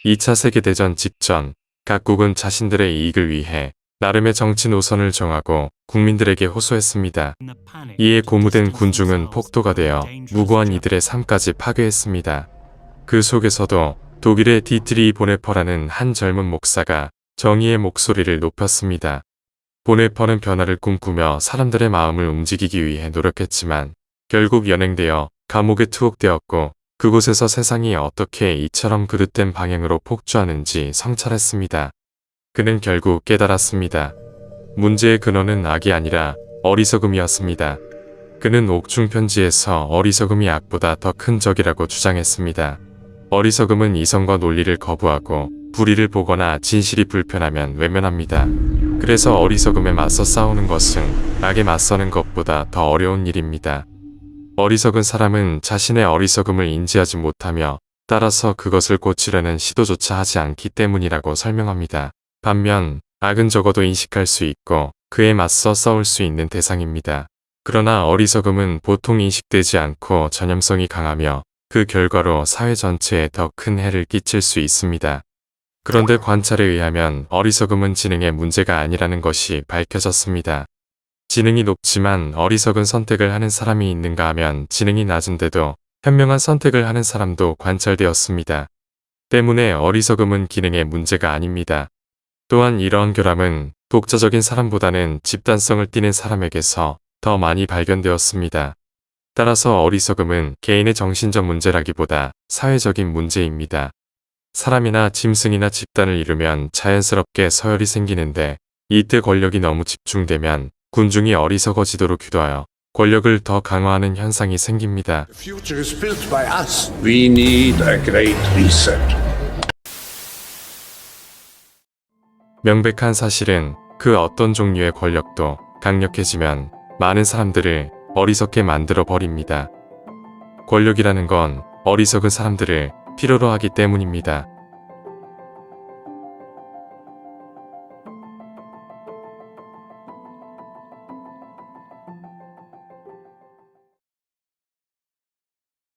2차 세계대전 직전 각국은 자신들의 이익을 위해 나름의 정치 노선을 정하고 국민들에게 호소했습니다. 이에 고무된 군중은 폭도가 되어 무고한 이들의 삶까지 파괴했습니다. 그 속에서도 독일의 디트리 보네퍼라는 한 젊은 목사가 정의의 목소리를 높였습니다. 보네퍼는 변화를 꿈꾸며 사람들의 마음을 움직이기 위해 노력했지만 결국 연행되어 감옥에 투옥되었고 그곳에서 세상이 어떻게 이처럼 그릇된 방향으로 폭주하는지 성찰했습니다. 그는 결국 깨달았습니다. 문제의 근원은 악이 아니라 어리석음이었습니다. 그는 옥중 편지에서 어리석음이 악보다 더 큰 적이라고 주장했습니다. 어리석음은 이성과 논리를 거부하고 불의를 보거나 진실이 불편하면 외면합니다. 그래서 어리석음에 맞서 싸우는 것은 악에 맞서는 것보다 더 어려운 일입니다. 어리석은 사람은 자신의 어리석음을 인지하지 못하며 따라서 그것을 고치려는 시도조차 하지 않기 때문이라고 설명합니다. 반면 악은 적어도 인식할 수 있고 그에 맞서 싸울 수 있는 대상입니다. 그러나 어리석음은 보통 인식되지 않고 전염성이 강하며 그 결과로 사회 전체에 더 큰 해를 끼칠 수 있습니다. 그런데 관찰에 의하면 어리석음은 지능의 문제가 아니라는 것이 밝혀졌습니다. 지능이 높지만 어리석은 선택을 하는 사람이 있는가 하면 지능이 낮은데도 현명한 선택을 하는 사람도 관찰되었습니다. 때문에 어리석음은 기능의 문제가 아닙니다. 또한 이러한 결함은 독자적인 사람보다는 집단성을 띠는 사람에게서 더 많이 발견되었습니다. 따라서 어리석음은 개인의 정신적 문제라기보다 사회적인 문제입니다. 사람이나 짐승이나 집단을 이루면 자연스럽게 서열이 생기는데 이때 권력이 너무 집중되면 군중이 어리석어지도록 유도하여 권력을 더 강화하는 현상이 생깁니다. 명백한 사실은 그 어떤 종류의 권력도 강력해지면 많은 사람들을 어리석게 만들어 버립니다. 권력이라는 건 어리석은 사람들을 필요로 하기 때문입니다.